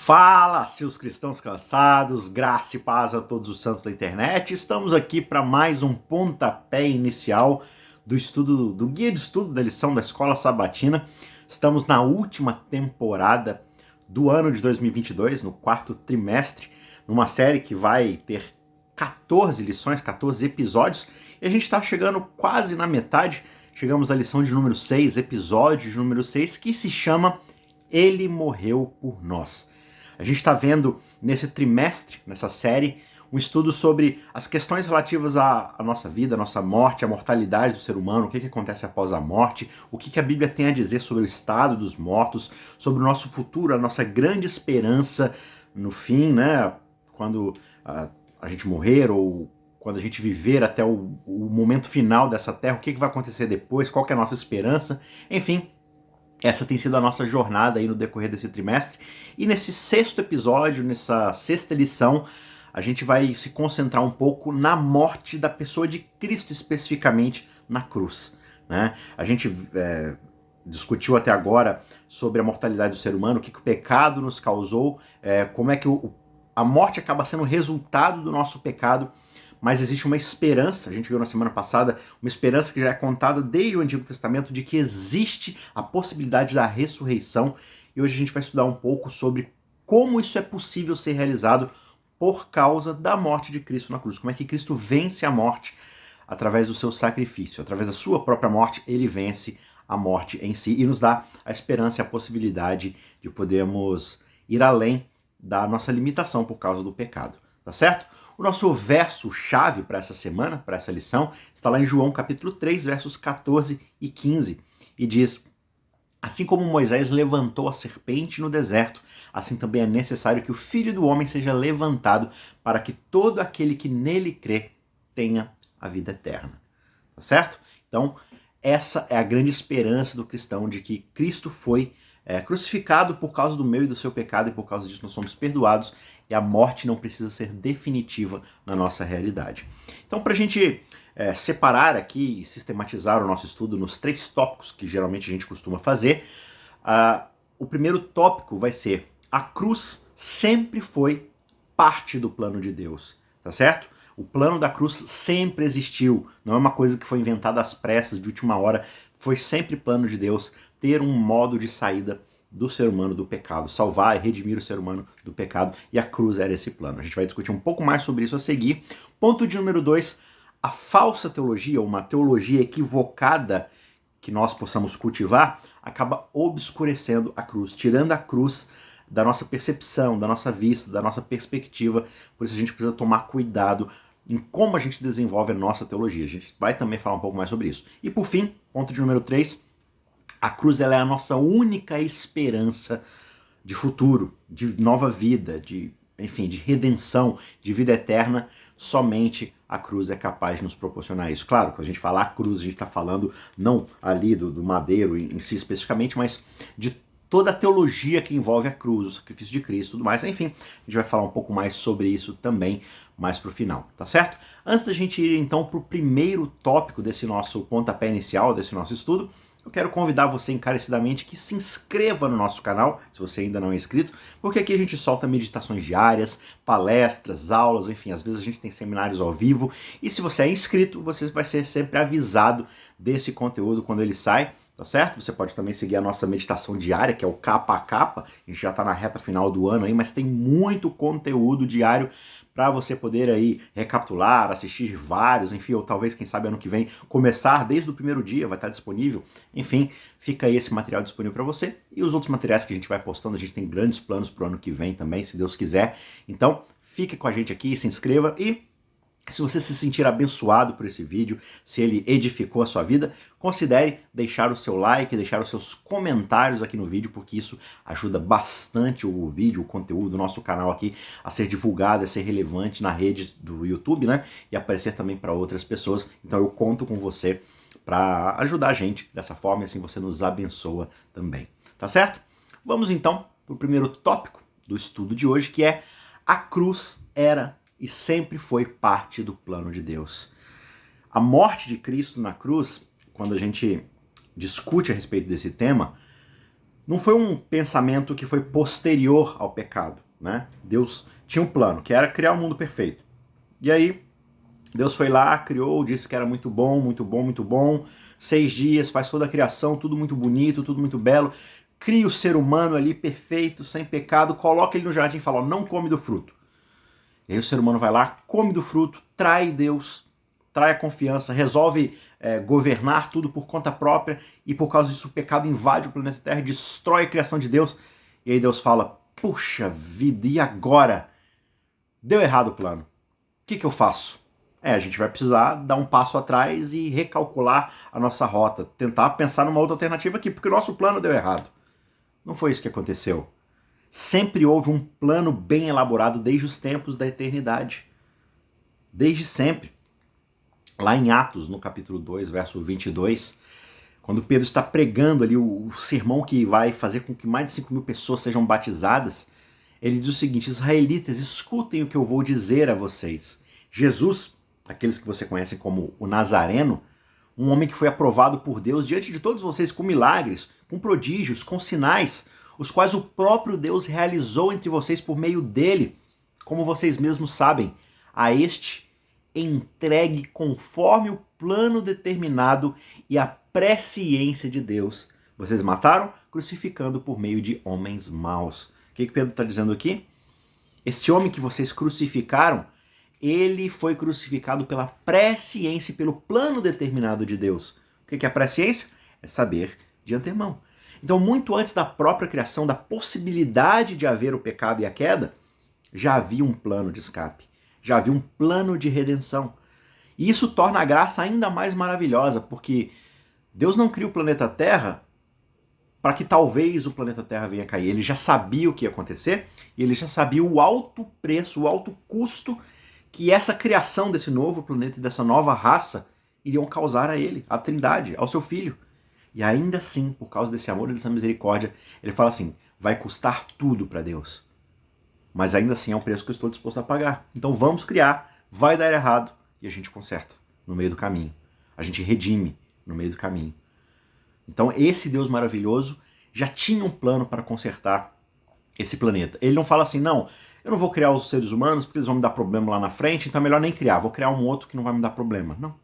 Fala, seus cristãos cansados, graça e paz a todos os santos da internet. Estamos aqui para mais um pontapé inicial do estudo, do guia de estudo da lição da Escola Sabatina. Estamos na última temporada do ano de 2022, no quarto trimestre, numa série que vai ter 14 lições, 14 episódios, e a gente está chegando quase na metade. Chegamos à lição de número 6, episódio de número 6, que se chama Ele Morreu por Nós. A gente está vendo nesse trimestre, nessa série, um estudo sobre as questões relativas à nossa vida, à nossa morte, à mortalidade do ser humano, o que acontece após a morte, o que a Bíblia tem a dizer sobre o estado dos mortos, sobre o nosso futuro, a nossa grande esperança no fim, né? Quando a gente morrer ou quando a gente viver até o momento final dessa terra, o que vai acontecer depois, qual que é a nossa esperança, enfim. Essa tem sido a nossa jornada aí no decorrer desse trimestre. E nesse sexto episódio, nessa sexta lição, a gente vai se concentrar um pouco na morte da pessoa de Cristo, especificamente na cruz, né? A gente discutiu até agora sobre a mortalidade do ser humano, o que o pecado nos causou, como é que a morte acaba sendo resultado do nosso pecado. Mas existe uma esperança, a gente viu na semana passada, uma esperança que já é contada desde o Antigo Testamento de que existe a possibilidade da ressurreição. E hoje a gente vai estudar um pouco sobre como isso é possível ser realizado por causa da morte de Cristo na cruz. Como é que Cristo vence a morte através do seu sacrifício. Através da sua própria morte, ele vence a morte em si e nos dá a esperança e a possibilidade de podermos ir além da nossa limitação por causa do pecado. Tá certo? O nosso verso-chave para essa semana, para essa lição, está lá em João capítulo 3, versos 14 e 15, e diz: assim como Moisés levantou a serpente no deserto, assim também é necessário que o Filho do Homem seja levantado, para que todo aquele que nele crê tenha a vida eterna. Tá certo? Então, essa é a grande esperança do cristão, de que Cristo foi crucificado por causa do meu e do seu pecado, e por causa disso nós somos perdoados, e a morte não precisa ser definitiva na nossa realidade. Então, para a gente separar aqui e sistematizar o nosso estudo nos 3 tópicos que geralmente a gente costuma fazer, o primeiro tópico vai ser: a cruz sempre foi parte do plano de Deus, tá certo? O plano da cruz sempre existiu, não é uma coisa que foi inventada às pressas, de última hora, foi sempre plano de Deus ter um modo de saída do ser humano do pecado, salvar e redimir o ser humano do pecado, e a cruz era esse plano. A gente vai discutir um pouco mais sobre isso a seguir. Ponto de número 2, a falsa teologia, uma teologia equivocada que nós possamos cultivar, acaba obscurecendo a cruz, tirando a cruz da nossa percepção, da nossa vista, da nossa perspectiva. Por isso a gente precisa tomar cuidado em como a gente desenvolve a nossa teologia. A gente vai também falar um pouco mais sobre isso. E por fim, ponto de número 3, a cruz ela é a nossa única esperança de futuro, de nova vida, de redenção, de vida eterna. Somente a cruz é capaz de nos proporcionar isso. Claro, quando a gente fala a cruz, a gente está falando não ali do madeiro em si especificamente, mas de toda a teologia que envolve a cruz, o sacrifício de Cristo e tudo mais. Enfim, a gente vai falar um pouco mais sobre isso também mais pro final, tá certo? Antes da gente ir então pro primeiro tópico desse nosso pontapé inicial, desse nosso estudo, eu quero convidar você encarecidamente que se inscreva no nosso canal, se você ainda não é inscrito, porque aqui a gente solta meditações diárias, palestras, aulas, enfim, às vezes a gente tem seminários ao vivo, e se você é inscrito, você vai ser sempre avisado desse conteúdo quando ele sai, tá certo? Você pode também seguir a nossa meditação diária, que é o capa a capa, a gente já está na reta final do ano aí, mas tem muito conteúdo diário para você poder aí recapitular, assistir vários, enfim, ou talvez, quem sabe, ano que vem, começar desde o primeiro dia, vai estar disponível. Enfim, fica aí esse material disponível para você. E os outros materiais que a gente vai postando, a gente tem grandes planos para o ano que vem também, se Deus quiser. Então, fique com a gente aqui, se inscreva e se você se sentir abençoado por esse vídeo, se ele edificou a sua vida, considere deixar o seu like, deixar os seus comentários aqui no vídeo, porque isso ajuda bastante o vídeo, o conteúdo do nosso canal aqui a ser divulgado, a ser relevante na rede do YouTube, né? E aparecer também para outras pessoas. Então eu conto com você para ajudar a gente dessa forma e assim você nos abençoa também. Tá certo? Vamos então para o primeiro tópico do estudo de hoje, que é: a cruz era e sempre foi parte do plano de Deus. A morte de Cristo na cruz, quando a gente discute a respeito desse tema, não foi um pensamento que foi posterior ao pecado, né? Deus tinha um plano, que era criar um mundo perfeito. E aí, Deus foi lá, criou, disse que era muito bom, muito bom, muito bom. 6 dias, faz toda a criação, tudo muito bonito, tudo muito belo. Cria o ser humano ali perfeito, sem pecado, coloca ele no jardim e fala, ó, não come do fruto. E aí o ser humano vai lá, come do fruto, trai Deus, trai a confiança, resolve governar tudo por conta própria, e por causa disso o pecado invade o planeta Terra, destrói a criação de Deus. E aí Deus fala, puxa vida, e agora? Deu errado o plano. O que eu faço? A gente vai precisar dar um passo atrás e recalcular a nossa rota, tentar pensar numa outra alternativa aqui, porque o nosso plano deu errado. Não foi isso que aconteceu. Sempre houve um plano bem elaborado desde os tempos da eternidade. Desde sempre. Lá em Atos, no capítulo 2, verso 22, quando Pedro está pregando ali o sermão que vai fazer com que mais de 5.000 pessoas sejam batizadas, ele diz o seguinte, israelitas, escutem o que eu vou dizer a vocês. Jesus, aqueles que você conhece como o Nazareno, um homem que foi aprovado por Deus diante de todos vocês com milagres, com prodígios, com sinais, os quais o próprio Deus realizou entre vocês por meio dele, como vocês mesmos sabem, a este entregue conforme o plano determinado e a presciência de Deus. Vocês mataram, crucificando por meio de homens maus. O que Pedro está dizendo aqui? Esse homem que vocês crucificaram, ele foi crucificado pela presciência e pelo plano determinado de Deus. O que é a presciência? É saber de antemão. Então, muito antes da própria criação, da possibilidade de haver o pecado e a queda, já havia um plano de escape, já havia um plano de redenção. E isso torna a graça ainda mais maravilhosa, porque Deus não cria o planeta Terra para que talvez o planeta Terra venha a cair. Ele já sabia o que ia acontecer, e ele já sabia o alto preço, o alto custo que essa criação desse novo planeta e dessa nova raça iriam causar a ele, à Trindade, ao seu Filho. E ainda assim, por causa desse amor e dessa misericórdia, ele fala assim, vai custar tudo para Deus. Mas ainda assim é um preço que eu estou disposto a pagar. Então vamos criar, vai dar errado, e a gente conserta no meio do caminho. A gente redime no meio do caminho. Então esse Deus maravilhoso já tinha um plano para consertar esse planeta. Ele não fala assim, não, eu não vou criar os seres humanos porque eles vão me dar problema lá na frente, então é melhor nem criar, vou criar um outro que não vai me dar problema. Não,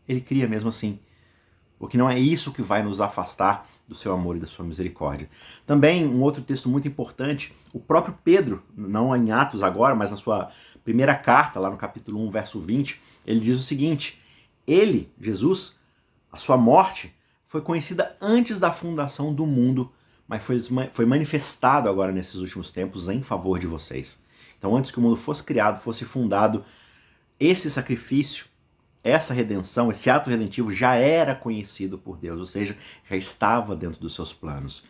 ele cria mesmo assim. Porque não é isso que vai nos afastar do seu amor e da sua misericórdia. Também, um outro texto muito importante, o próprio Pedro, não em Atos agora, mas na sua primeira carta, lá no capítulo 1, verso 20, ele diz o seguinte, ele, Jesus, a sua morte, foi conhecida antes da fundação do mundo, mas foi manifestado agora nesses últimos tempos em favor de vocês. Então, antes que o mundo fosse criado, fosse fundado, esse sacrifício, essa redenção, esse ato redentivo já era conhecido por Deus, ou seja, já estava dentro dos seus planos.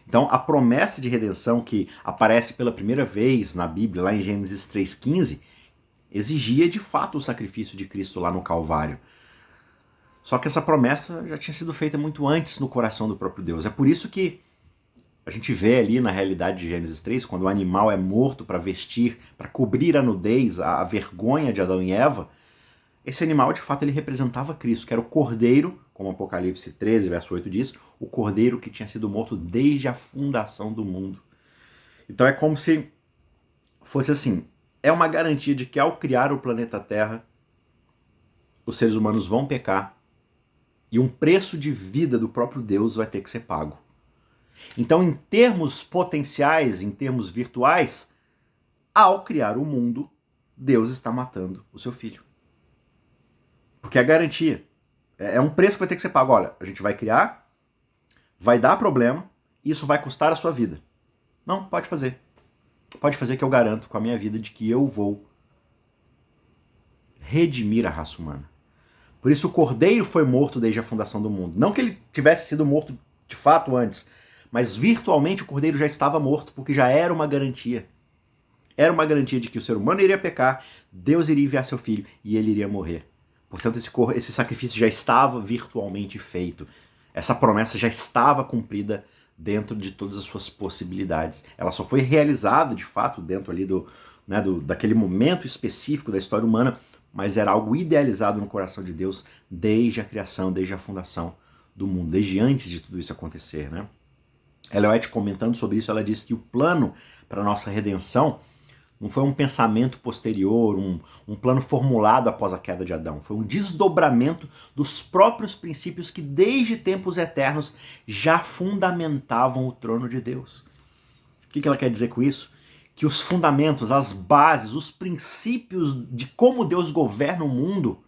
Então, a promessa de redenção que aparece pela primeira vez na Bíblia, lá em Gênesis 3,15, exigia de fato o sacrifício de Cristo lá no Calvário. Só que essa promessa já tinha sido feita muito antes no coração do próprio Deus. É por isso que a gente vê ali na realidade de Gênesis 3, quando o animal é morto para vestir, para cobrir a nudez, a vergonha de Adão e Eva, esse animal, de fato, ele representava Cristo, que era o cordeiro, como Apocalipse 13, verso 8 diz, o cordeiro que tinha sido morto desde a fundação do mundo. Então é como se fosse assim, é uma garantia de que ao criar o planeta Terra, os seres humanos vão pecar e um preço de vida do próprio Deus vai ter que ser pago. Então, em termos potenciais, em termos virtuais, ao criar o mundo, Deus está matando o seu filho. Porque é garantia. É um preço que vai ter que ser pago. Olha, a gente vai criar, vai dar problema, isso vai custar a sua vida. Não, pode fazer. Pode fazer que eu garanto com a minha vida de que eu vou redimir a raça humana. Por isso o cordeiro foi morto desde a fundação do mundo. Não que ele tivesse sido morto de fato antes, mas virtualmente o cordeiro já estava morto, porque já era uma garantia. Era uma garantia de que o ser humano iria pecar, Deus iria enviar seu filho e ele iria morrer. Portanto, esse sacrifício já estava virtualmente feito. Essa promessa já estava cumprida dentro de todas as suas possibilidades. Ela só foi realizada, de fato, dentro ali daquele momento específico da história humana, mas era algo idealizado no coração de Deus desde a criação, desde a fundação do mundo, desde antes de tudo isso acontecer, né? Ellen White, comentando sobre isso, ela disse que o plano para a nossa redenção não foi um pensamento posterior, um plano formulado após a queda de Adão. Foi um desdobramento dos próprios princípios que desde tempos eternos já fundamentavam o trono de Deus. O que ela quer dizer com isso? Que os fundamentos, as bases, os princípios de como Deus governa o mundo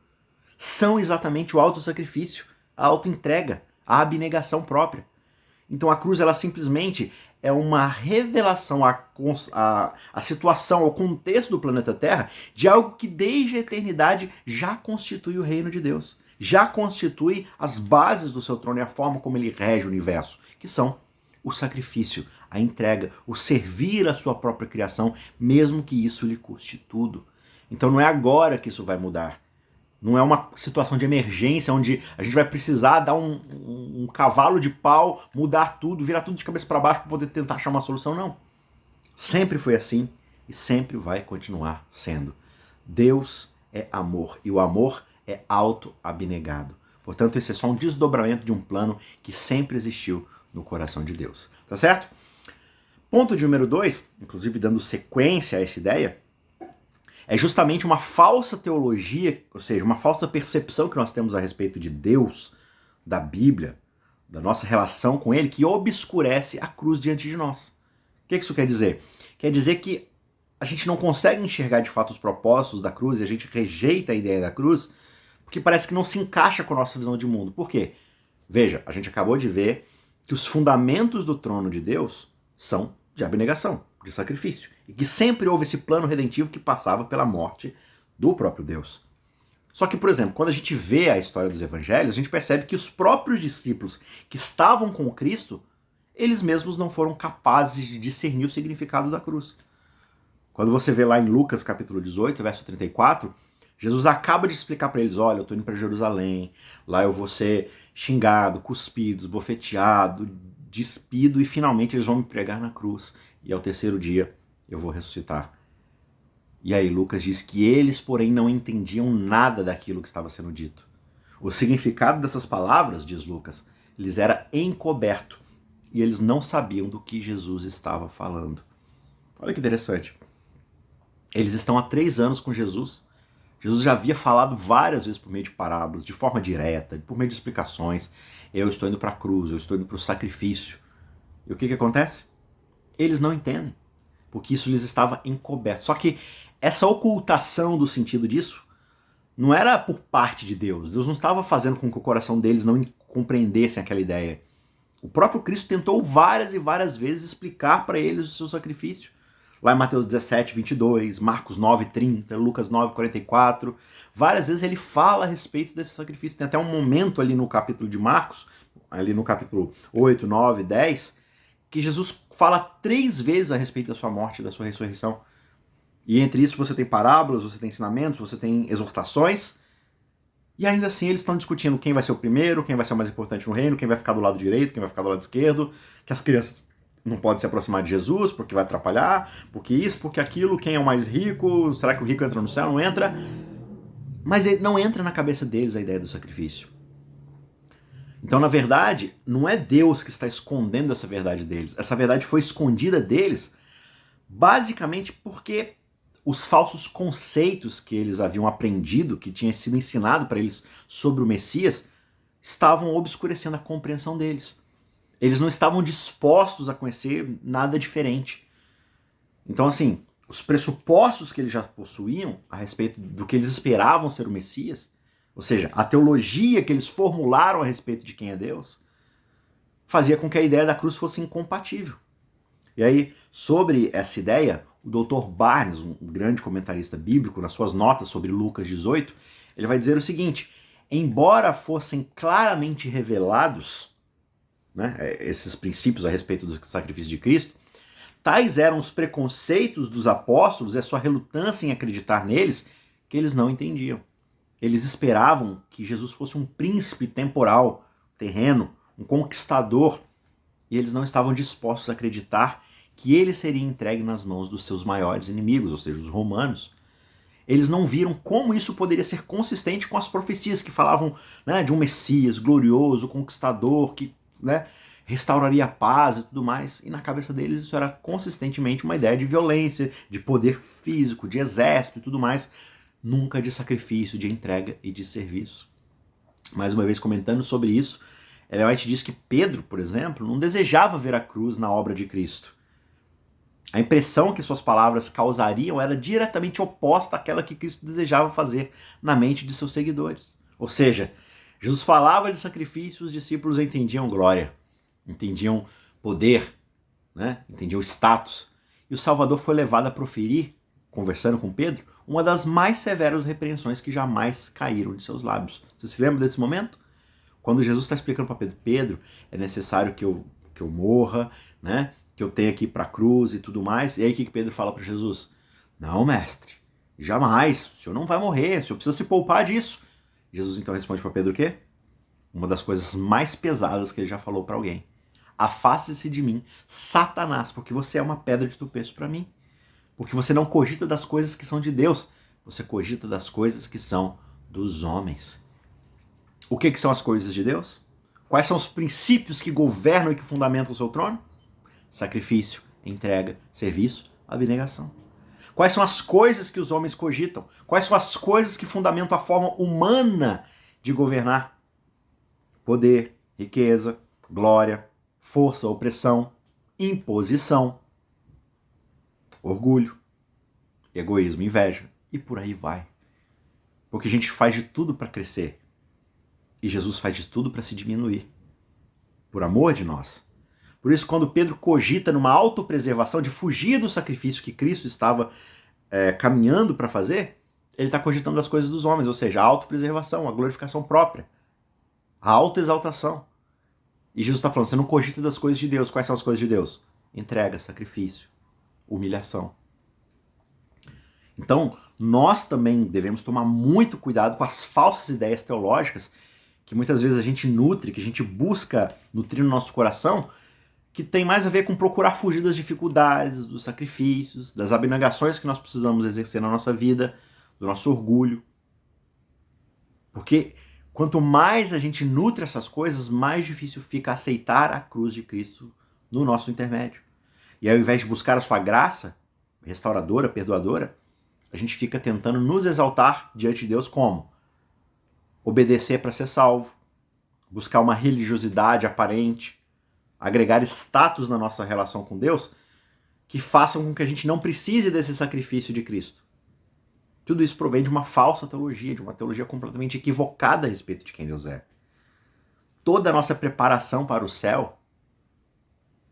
são exatamente o autossacrifício, a autoentrega, a abnegação própria. Então a cruz, ela simplesmente é uma revelação à situação, ao contexto do planeta Terra, de algo que desde a eternidade já constitui o reino de Deus, já constitui as bases do seu trono e a forma como ele rege o universo, que são o sacrifício, a entrega, o servir a sua própria criação, mesmo que isso lhe custe tudo. Então não é agora que isso vai mudar. Não é uma situação de emergência onde a gente vai precisar dar um cavalo de pau, mudar tudo, virar tudo de cabeça para baixo para poder tentar achar uma solução, não. Sempre foi assim e sempre vai continuar sendo. Deus é amor e o amor é auto-abnegado. Portanto, esse é só um desdobramento de um plano que sempre existiu no coração de Deus. Tá certo? Ponto de número 2, inclusive dando sequência a essa ideia, é justamente uma falsa teologia, ou seja, uma falsa percepção que nós temos a respeito de Deus, da Bíblia, da nossa relação com Ele, que obscurece a cruz diante de nós. O que isso quer dizer? Quer dizer que a gente não consegue enxergar de fato os propósitos da cruz e a gente rejeita a ideia da cruz porque parece que não se encaixa com a nossa visão de mundo. Por quê? Veja, a gente acabou de ver que os fundamentos do trono de Deus são de abnegação, de sacrifício, e que sempre houve esse plano redentivo que passava pela morte do próprio Deus. Só que, por exemplo, quando a gente vê a história dos evangelhos, a gente percebe que os próprios discípulos que estavam com Cristo, eles mesmos não foram capazes de discernir o significado da cruz. Quando você vê lá em Lucas capítulo 18, verso 34, Jesus acaba de explicar para eles, olha, eu estou indo para Jerusalém, lá eu vou ser xingado, cuspido, esbofeteado, despido, e finalmente eles vão me pregar na cruz. E ao terceiro dia eu vou ressuscitar. E aí Lucas diz que eles, porém, não entendiam nada daquilo que estava sendo dito. O significado dessas palavras, diz Lucas, lhes era encoberto. E eles não sabiam do que Jesus estava falando. Olha que interessante. Eles estão há 3 anos com Jesus. Jesus já havia falado várias vezes por meio de parábolas, de forma direta, por meio de explicações. Eu estou indo para a cruz, eu estou indo para o sacrifício. E o que acontece? Eles não entendem, porque isso lhes estava encoberto. Só que essa ocultação do sentido disso não era por parte de Deus. Deus não estava fazendo com que o coração deles não compreendessem aquela ideia. O próprio Cristo tentou várias e várias vezes explicar para eles o seu sacrifício. Lá em Mateus 17, 22, Marcos 9, 30, Lucas 9, 44. Várias vezes ele fala a respeito desse sacrifício. Tem até um momento ali no capítulo de Marcos, ali no capítulo 8, 9, 10, que Jesus fala 3 vezes a respeito da sua morte e da sua ressurreição. E entre isso você tem parábolas, você tem ensinamentos, você tem exortações. E ainda assim eles estão discutindo quem vai ser o primeiro, quem vai ser o mais importante no reino, quem vai ficar do lado direito, quem vai ficar do lado esquerdo, que as crianças não podem se aproximar de Jesus porque vai atrapalhar, porque isso, porque aquilo, quem é o mais rico, será que o rico entra no céu? Não entra. Mas não entra na cabeça deles a ideia do sacrifício. Então, na verdade, não é Deus que está escondendo essa verdade deles. Essa verdade foi escondida deles basicamente porque os falsos conceitos que eles haviam aprendido, que tinha sido ensinado para eles sobre o Messias, estavam obscurecendo a compreensão deles. Eles não estavam dispostos a conhecer nada diferente. Então, assim, os pressupostos que eles já possuíam a respeito do que eles esperavam ser o Messias, ou seja, a teologia que eles formularam a respeito de quem é Deus, fazia com que a ideia da cruz fosse incompatível. E aí, sobre essa ideia, o Dr. Barnes, um grande comentarista bíblico, nas suas notas sobre Lucas 18, ele vai dizer o seguinte: embora fossem claramente revelados, né, esses princípios a respeito do sacrifício de Cristo, tais eram os preconceitos dos apóstolos e a sua relutância em acreditar neles, que eles não entendiam. Eles esperavam que Jesus fosse um príncipe temporal, terreno, um conquistador, e eles não estavam dispostos a acreditar que ele seria entregue nas mãos dos seus maiores inimigos, ou seja, os romanos. Eles não viram como isso poderia ser consistente com as profecias que falavam, né, de um Messias glorioso, conquistador, que, né, restauraria a paz e tudo mais. E na cabeça deles isso era consistentemente uma ideia de violência, de poder físico, de exército e tudo mais. Nunca de sacrifício, de entrega e de serviço. Mais uma vez comentando sobre isso, Ellen White diz que Pedro, por exemplo, não desejava ver a cruz na obra de Cristo. A impressão que suas palavras causariam era diretamente oposta àquela que Cristo desejava fazer na mente de seus seguidores. Ou seja, Jesus falava de sacrifício, os discípulos entendiam glória, entendiam poder, né? Entendiam status. E o Salvador foi levado a proferir, conversando com Pedro, uma das mais severas repreensões que jamais caíram de seus lábios. Você se lembra desse momento? Quando Jesus está explicando para Pedro, Pedro, é necessário que eu morra, né? Que eu tenha que ir para a cruz e tudo mais. E aí o que Pedro fala para Jesus? Não, mestre, jamais, o senhor não vai morrer, o senhor precisa se poupar disso. Jesus então responde para Pedro o quê? Uma das coisas mais pesadas que ele já falou para alguém. Afaste-se de mim, Satanás, porque você é uma pedra de tropeço para mim. Porque você não cogita das coisas que são de Deus, você cogita das coisas que são dos homens. O que são as coisas de Deus? Quais são os princípios que governam e que fundamentam o seu trono? Sacrifício, entrega, serviço, abnegação. Quais são as coisas que os homens cogitam? Quais são as coisas que fundamentam a forma humana de governar? Poder, riqueza, glória, força, opressão, imposição, orgulho, egoísmo, inveja e por aí vai. Porque a gente faz de tudo para crescer e Jesus faz de tudo para se diminuir, por amor de nós. Por isso, quando Pedro cogita numa autopreservação de fugir do sacrifício que Cristo estava caminhando para fazer, ele está cogitando as coisas dos homens, ou seja, a autopreservação, a glorificação própria, a autoexaltação. E Jesus está falando, você não cogita das coisas de Deus. Quais são as coisas de Deus? Entrega, sacrifício, humilhação. Então, nós também devemos tomar muito cuidado com as falsas ideias teológicas que muitas vezes a gente nutre, que a gente busca nutrir no nosso coração, que tem mais a ver com procurar fugir das dificuldades, dos sacrifícios, das abnegações que nós precisamos exercer na nossa vida, do nosso orgulho. Porque quanto mais a gente nutre essas coisas, mais difícil fica aceitar a cruz de Cristo no nosso intermédio. E ao invés de buscar a sua graça, restauradora, perdoadora, a gente fica tentando nos exaltar diante de Deus como? Obedecer para ser salvo, buscar uma religiosidade aparente, agregar status na nossa relação com Deus que façam com que a gente não precise desse sacrifício de Cristo. Tudo isso provém de uma falsa teologia, de uma teologia completamente equivocada a respeito de quem Deus é. Toda a nossa preparação para o céu,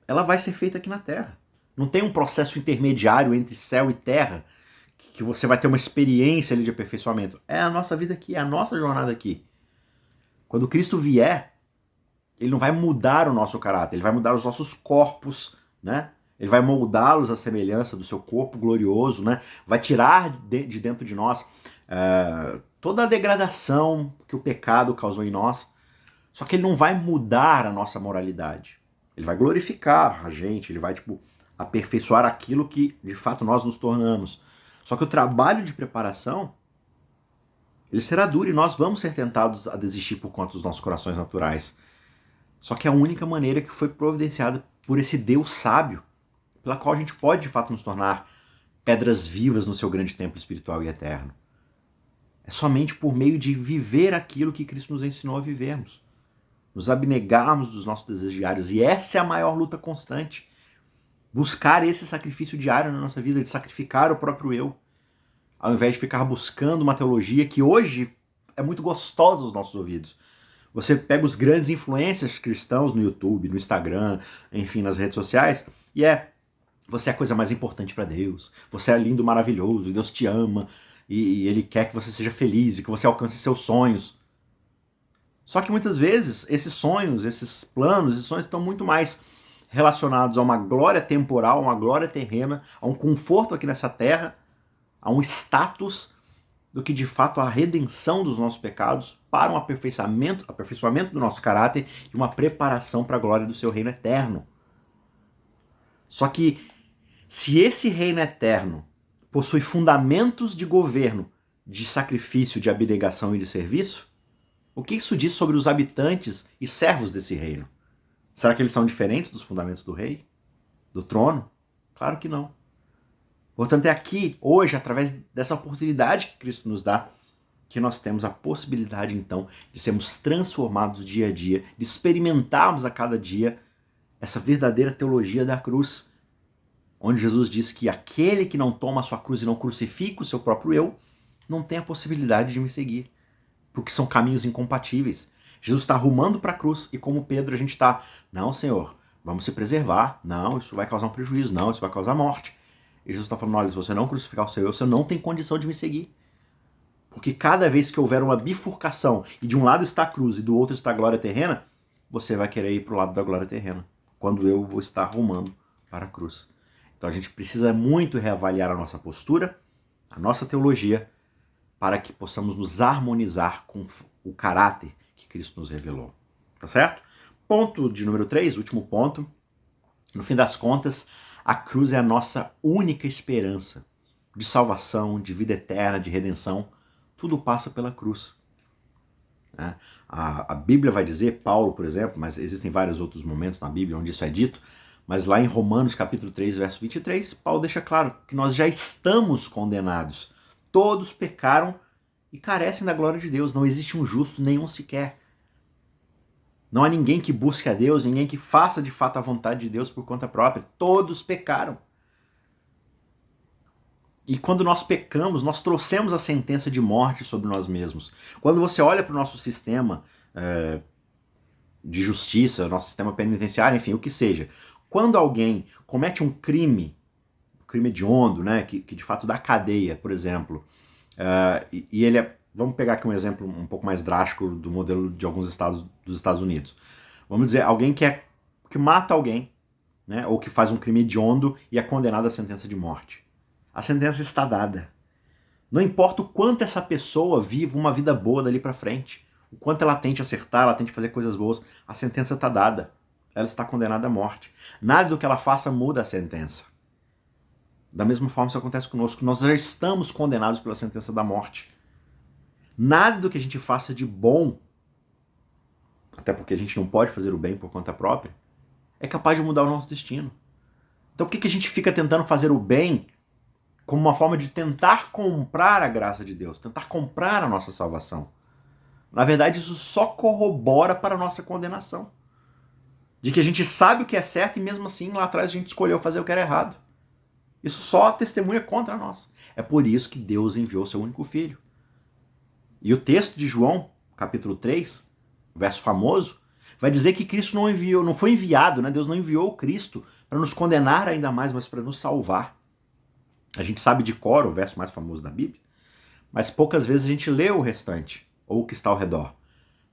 ela vai ser feita aqui na Terra. Não tem um processo intermediário entre céu e terra, que você vai ter uma experiência ali de aperfeiçoamento. É a nossa vida aqui, é a nossa jornada aqui. Quando Cristo vier, ele não vai mudar o nosso caráter, ele vai mudar os nossos corpos, né? Ele vai moldá-los à semelhança do seu corpo glorioso, né? Vai tirar de dentro de nós toda a degradação que o pecado causou em nós. Só que ele não vai mudar a nossa moralidade. Ele vai glorificar a gente, ele vai aperfeiçoar aquilo que de fato nós nos tornamos. Só que o trabalho de preparação, ele será duro e nós vamos ser tentados a desistir por conta dos nossos corações naturais. Só que é a única maneira que foi providenciada por esse Deus sábio, pela qual a gente pode de fato nos tornar pedras vivas no seu grande templo espiritual e eterno. É somente por meio de viver aquilo que Cristo nos ensinou a vivermos. Nos abnegarmos dos nossos desejos diários. E essa é a maior luta constante. Buscar esse sacrifício diário na nossa vida, de sacrificar o próprio eu, ao invés de ficar buscando uma teologia que hoje é muito gostosa aos nossos ouvidos. Você pega os grandes influencers cristãos no YouTube, no Instagram, enfim, nas redes sociais, e você é a coisa mais importante para Deus, você é lindo, maravilhoso, Deus te ama, e Ele quer que você seja feliz, e que você alcance seus sonhos. Só que muitas vezes, esses sonhos, esses planos, esses sonhos estão muito mais relacionados a uma glória temporal, a uma glória terrena, a um conforto aqui nessa terra, a um status, do que de fato a redenção dos nossos pecados para um aperfeiçoamento do nosso caráter e uma preparação para a glória do seu reino eterno. Só que se esse reino eterno possui fundamentos de governo, de sacrifício, de abnegação e de serviço, o que isso diz sobre os habitantes e servos desse reino? Será que eles são diferentes dos fundamentos do rei? Do trono? Claro que não. Portanto, é aqui, hoje, através dessa oportunidade que Cristo nos dá, que nós temos a possibilidade, então, de sermos transformados dia a dia, de experimentarmos a cada dia essa verdadeira teologia da cruz, onde Jesus diz que aquele que não toma a sua cruz e não crucifica o seu próprio eu, não tem a possibilidade de me seguir, porque são caminhos incompatíveis. Jesus está arrumando para a cruz e como Pedro a gente está, não, Senhor, vamos se preservar, não, isso vai causar um prejuízo, não, isso vai causar morte. E Jesus está falando, olha, se você não crucificar o seu eu, você não tem condição de me seguir. Porque cada vez que houver uma bifurcação e de um lado está a cruz e do outro está a glória terrena, você vai querer ir para o lado da glória terrena, quando eu vou estar arrumando para a cruz. Então a gente precisa muito reavaliar a nossa postura, a nossa teologia, para que possamos nos harmonizar com o caráter que Cristo nos revelou. Tá certo? Ponto de número 3, último ponto. No fim das contas, a cruz é a nossa única esperança de salvação, de vida eterna, de redenção. Tudo passa pela cruz. Né? A Bíblia vai dizer, Paulo, por exemplo, mas existem vários outros momentos na Bíblia onde isso é dito, mas lá em Romanos capítulo 3, verso 23, Paulo deixa claro que nós já estamos condenados. Todos pecaram e carecem da glória de Deus. Não existe um justo, nenhum sequer. Não há ninguém que busque a Deus, ninguém que faça de fato a vontade de Deus por conta própria. Todos pecaram. E quando nós pecamos, nós trouxemos a sentença de morte sobre nós mesmos. Quando você olha para o nosso sistema de justiça, nosso sistema penitenciário, enfim, o que seja, quando alguém comete um crime hediondo, né, que de fato dá cadeia, por exemplo, e ele é, vamos pegar aqui um exemplo um pouco mais drástico do modelo de alguns estados dos Estados Unidos. Vamos dizer, alguém que mata alguém, né, ou que faz um crime hediondo e é condenado à sentença de morte. A sentença está dada. Não importa o quanto essa pessoa viva uma vida boa dali para frente, o quanto ela tente acertar, ela tente fazer coisas boas, a sentença está dada. Ela está condenada à morte. Nada do que ela faça muda a sentença. Da mesma forma isso acontece conosco. Nós já estamos condenados pela sentença da morte. Nada do que a gente faça de bom, até porque a gente não pode fazer o bem por conta própria, é capaz de mudar o nosso destino. Então por que a gente fica tentando fazer o bem como uma forma de tentar comprar a graça de Deus, tentar comprar a nossa salvação? Na verdade, isso só corrobora para a nossa condenação. De que a gente sabe o que é certo e mesmo assim lá atrás a gente escolheu fazer o que era errado. Isso só testemunha contra nós. É por isso que Deus enviou seu único filho. E o texto de João, capítulo 3, verso famoso, vai dizer que Cristo não foi enviado, né? Deus não enviou o Cristo para nos condenar ainda mais, mas para nos salvar. A gente sabe de cor o verso mais famoso da Bíblia, mas poucas vezes a gente lê o restante, ou o que está ao redor.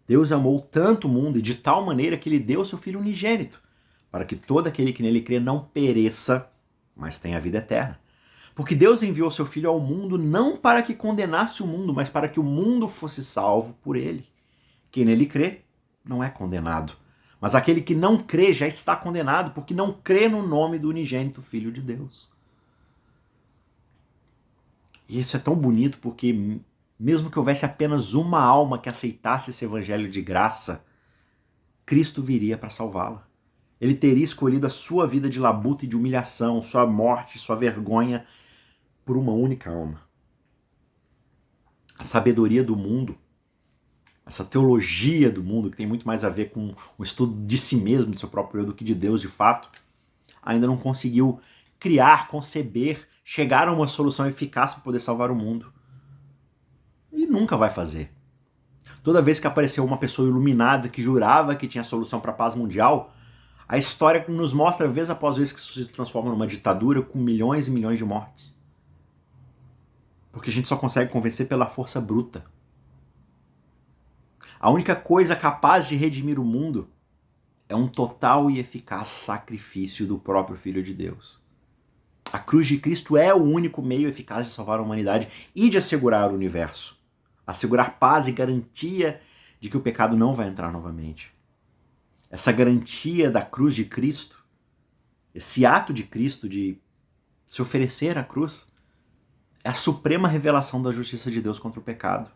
Deus amou tanto o mundo e de tal maneira que ele deu o seu Filho unigênito, para que todo aquele que nele crê não pereça, mas tenha a vida eterna. Porque Deus enviou o seu Filho ao mundo não para que condenasse o mundo, mas para que o mundo fosse salvo por ele. Quem nele crê não é condenado, mas aquele que não crê já está condenado, porque não crê no nome do unigênito Filho de Deus. E isso é tão bonito porque mesmo que houvesse apenas uma alma que aceitasse esse evangelho de graça, Cristo viria para salvá-la. Ele teria escolhido a sua vida de labuta e de humilhação, sua morte, sua vergonha, por uma única alma. A sabedoria do mundo, essa teologia do mundo, que tem muito mais a ver com o estudo de si mesmo, de seu próprio eu, do que de Deus de fato, ainda não conseguiu criar, conceber, chegar a uma solução eficaz para poder salvar o mundo. E nunca vai fazer. Toda vez que apareceu uma pessoa iluminada que jurava que tinha solução para a paz mundial, a história nos mostra vez após vez que isso se transforma numa ditadura com milhões e milhões de mortes. Porque a gente só consegue convencer pela força bruta. A única coisa capaz de redimir o mundo é um total e eficaz sacrifício do próprio Filho de Deus. A cruz de Cristo é o único meio eficaz de salvar a humanidade e de assegurar o universo. Assegurar paz e garantia de que o pecado não vai entrar novamente. Essa garantia da cruz de Cristo, esse ato de Cristo de se oferecer à cruz, é a suprema revelação da justiça de Deus contra o pecado.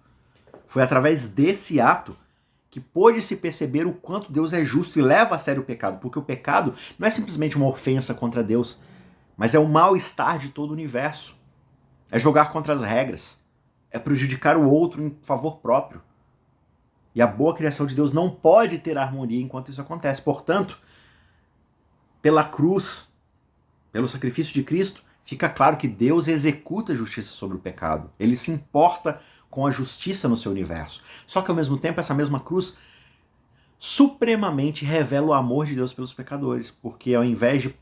Foi através desse ato que pôde se perceber o quanto Deus é justo e leva a sério o pecado, porque o pecado não é simplesmente uma ofensa contra Deus, mas é o mal-estar de todo o universo. É jogar contra as regras, é prejudicar o outro em favor próprio. E a boa criação de Deus não pode ter harmonia enquanto isso acontece. Portanto, pela cruz, pelo sacrifício de Cristo, fica claro que Deus executa a justiça sobre o pecado. Ele se importa com a justiça no seu universo. Só que ao mesmo tempo, essa mesma cruz supremamente revela o amor de Deus pelos pecadores, porque ao invés de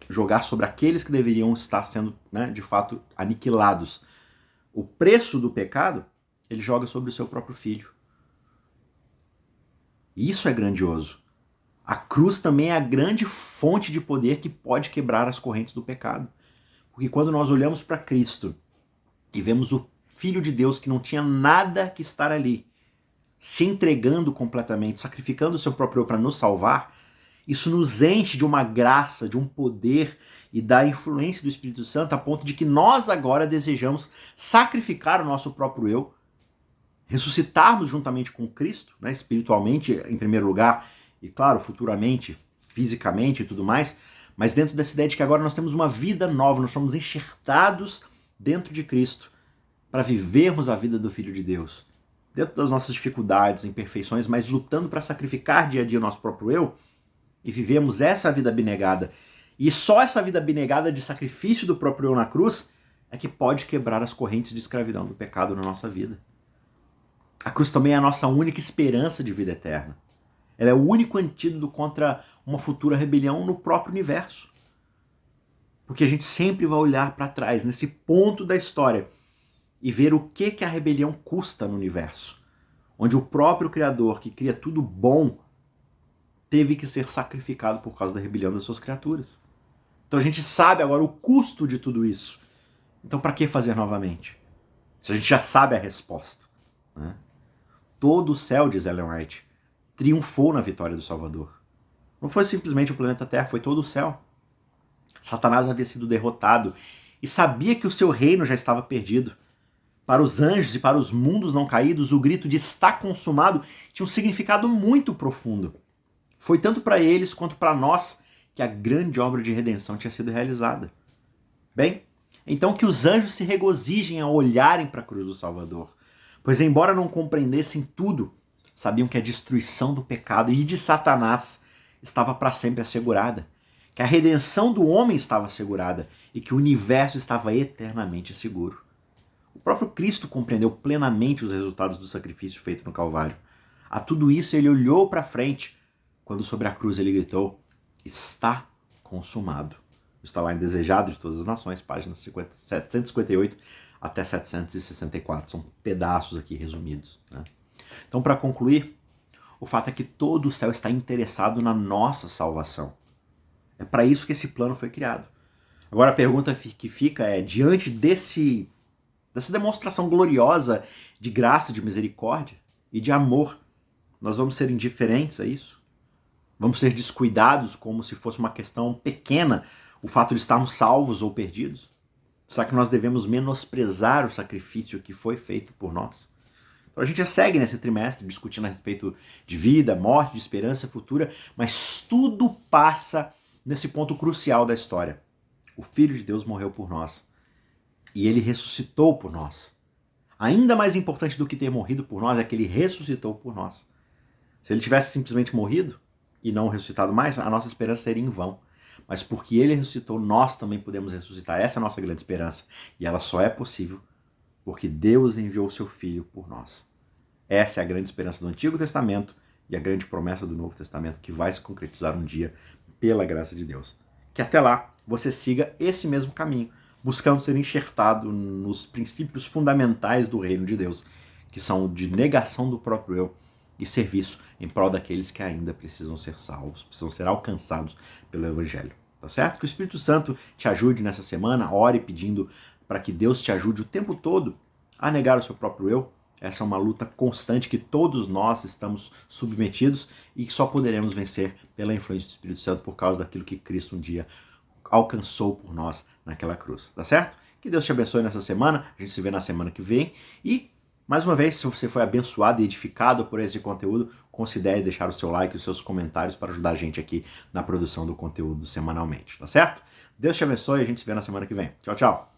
jogar sobre aqueles que deveriam estar sendo, de fato, aniquilados, o preço do pecado, ele joga sobre o seu próprio filho. E isso é grandioso. A cruz também é a grande fonte de poder que pode quebrar as correntes do pecado. Porque quando nós olhamos para Cristo e vemos o Filho de Deus que não tinha nada que estar ali, se entregando completamente, sacrificando o seu próprio eu para nos salvar, isso nos enche de uma graça, de um poder e da influência do Espírito Santo a ponto de que nós agora desejamos sacrificar o nosso próprio eu, ressuscitarmos juntamente com Cristo, espiritualmente em primeiro lugar, e claro, futuramente, fisicamente e tudo mais, mas dentro dessa ideia de que agora nós temos uma vida nova, nós somos enxertados dentro de Cristo para vivermos a vida do Filho de Deus. Dentro das nossas dificuldades, imperfeições, mas lutando para sacrificar dia a dia o nosso próprio eu e vivemos essa vida abnegada. E só essa vida abnegada de sacrifício do próprio eu na cruz é que pode quebrar as correntes de escravidão do pecado na nossa vida. A cruz também é a nossa única esperança de vida eterna. Ela é o único antídoto contra uma futura rebelião no próprio universo. Porque a gente sempre vai olhar para trás, nesse ponto da história, e ver o que a rebelião custa no universo. Onde o próprio Criador, que cria tudo bom, teve que ser sacrificado por causa da rebelião das suas criaturas. Então a gente sabe agora o custo de tudo isso. Então para que fazer novamente? Se a gente já sabe a resposta. Todo o céu, diz Ellen White, triunfou na vitória do Salvador. Não foi simplesmente o planeta Terra, foi todo o céu. Satanás havia sido derrotado e sabia que o seu reino já estava perdido. Para os anjos e para os mundos não caídos, o grito de "está consumado" tinha um significado muito profundo. Foi tanto para eles quanto para nós que a grande obra de redenção tinha sido realizada. Bem, então que os anjos se regozijem ao olharem para a cruz do Salvador, pois embora não compreendessem tudo, sabiam que a destruição do pecado e de Satanás estava para sempre assegurada, que a redenção do homem estava assegurada e que o universo estava eternamente seguro. O próprio Cristo compreendeu plenamente os resultados do sacrifício feito no Calvário. A tudo isso ele olhou para frente, quando sobre a cruz ele gritou: "Está consumado". Está lá em Desejado de Todas as Nações, páginas 758 até 764. São pedaços aqui resumidos. Então, para concluir, o fato é que todo o céu está interessado na nossa salvação. É para isso que esse plano foi criado. Agora a pergunta que fica é, diante dessa demonstração gloriosa de graça, de misericórdia e de amor, nós vamos ser indiferentes a isso? Vamos ser descuidados como se fosse uma questão pequena o fato de estarmos salvos ou perdidos? Será que nós devemos menosprezar o sacrifício que foi feito por nós? Então a gente já segue nesse trimestre discutindo a respeito de vida, morte, de esperança futura, mas tudo passa nesse ponto crucial da história. O Filho de Deus morreu por nós e ele ressuscitou por nós. Ainda mais importante do que ter morrido por nós é que ele ressuscitou por nós. Se ele tivesse simplesmente morrido e não ressuscitado mais, a nossa esperança seria em vão. Mas porque ele ressuscitou, nós também podemos ressuscitar. Essa é a nossa grande esperança. E ela só é possível porque Deus enviou o seu Filho por nós. Essa é a grande esperança do Antigo Testamento e a grande promessa do Novo Testamento que vai se concretizar um dia pela graça de Deus. Que até lá você siga esse mesmo caminho, buscando ser enxertado nos princípios fundamentais do reino de Deus, que são de negação do próprio eu e serviço em prol daqueles que ainda precisam ser salvos, precisam ser alcançados pelo Evangelho. Tá certo? Que o Espírito Santo te ajude nessa semana, ore pedindo para que Deus te ajude o tempo todo a negar o seu próprio eu. Essa é uma luta constante que todos nós estamos submetidos e que só poderemos vencer pela influência do Espírito Santo por causa daquilo que Cristo um dia alcançou por nós naquela cruz. Tá certo? Que Deus te abençoe nessa semana. A gente se vê na semana que vem e Mais uma vez, se você foi abençoado e edificado por esse conteúdo, considere deixar o seu like e os seus comentários para ajudar a gente aqui na produção do conteúdo semanalmente, tá certo? Deus te abençoe e a gente se vê na semana que vem. Tchau, tchau!